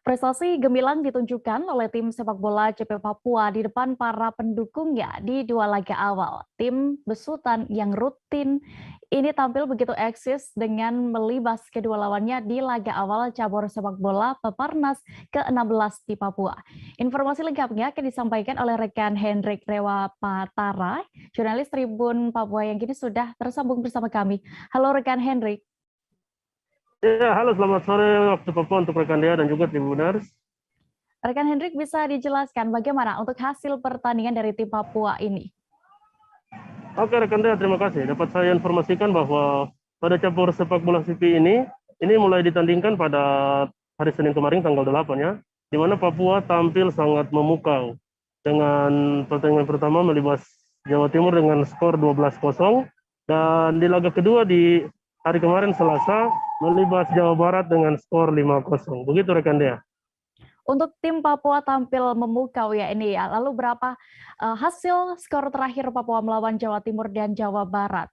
Prestasi gemilang ditunjukkan oleh tim sepak bola CP Papua di depan para pendukungnya di dua laga awal. Tim besutan yang rutin ini tampil begitu eksis dengan melibas kedua lawannya di laga awal cabur sepak bola Peparnas ke-16 di Papua. Informasi lengkapnya akan disampaikan oleh rekan Hendrik Rewapatara, jurnalis Tribun Papua yang kini sudah tersambung bersama kami. Halo rekan Hendrik. Ya, halo selamat sore waktu Papua untuk rekan Dea dan juga Tribuners. Rekan Hendrik bisa dijelaskan bagaimana untuk hasil pertandingan dari tim Papua ini? Oke rekan Dea, terima kasih. Dapat saya informasikan bahwa pada cabur sepak bola CP ini mulai ditandingkan pada hari Senin kemarin tanggal 8 ya, di mana Papua tampil sangat memukau dengan pertandingan pertama melibas Jawa Timur dengan skor 12-0 dan di laga kedua di hari kemarin Selasa melibas Jawa Barat dengan skor 5-0. Begitu rekan Dea. Untuk tim Papua tampil memukau ya ini ya. Lalu berapa hasil skor terakhir Papua melawan Jawa Timur dan Jawa Barat?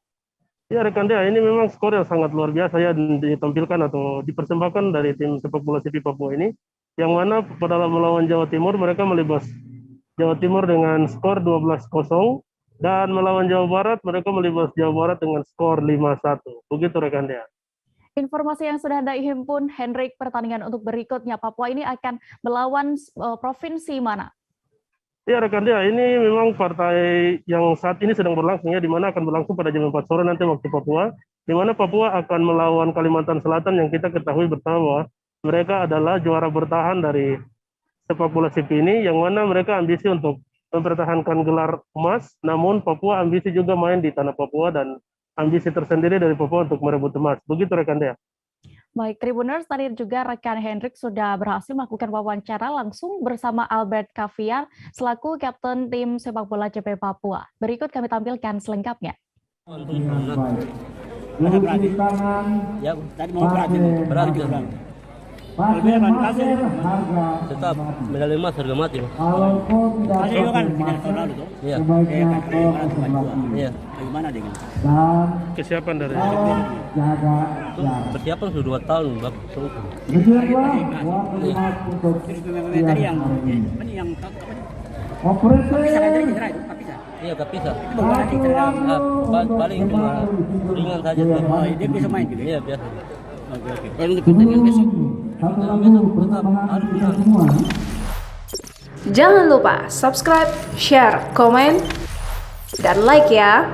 Ya rekan Dea, ini memang skor yang sangat luar biasa ya ditampilkan atau dipersembahkan dari tim sepak bola CP Papua ini. Yang mana pada melawan Jawa Timur mereka melibas Jawa Timur dengan skor 12-0 dan melawan Jawa Barat mereka melibas Jawa Barat dengan skor 5-1. Begitu rekan Dea. Informasi yang sudah Anda himpun, Hendrik, pertandingan untuk berikutnya Papua ini akan melawan provinsi mana? Ya rekan Dea, ini memang partai yang saat ini sedang berlangsung ya, di mana akan berlangsung pada jam 4 sore nanti waktu Papua, di mana Papua akan melawan Kalimantan Selatan yang kita ketahui bersama bahwa mereka adalah juara bertahan dari sepak bola CP ini, yang mana mereka ambisi untuk mempertahankan gelar emas, namun Papua ambisi juga main di tanah Papua dan ambisi tersendiri dari Papua untuk merebut emas. Begitu rekan Dea. Baik, Tribuners, tadi juga rekan Hendrik sudah berhasil melakukan wawancara langsung bersama Albert Kaviar selaku kapten tim sepak bola CP Papua. Berikut kami tampilkan selengkapnya. Ya, tadi mau berat. Tetap medali emas harga mati. Tadi itu kan final nasional itu. Iya. Iya. Bagaimana dengan Kesiapan dari persiapan sudah 2 tahun, Bang. Tadi yang Iya, gak bisa. Paling cuma ringan saja. Oh, dia bisa main juga. Iya, biasa. Oke. Kalau untuk pertandingan besok Jangan lupa subscribe, share, komen, dan like ya.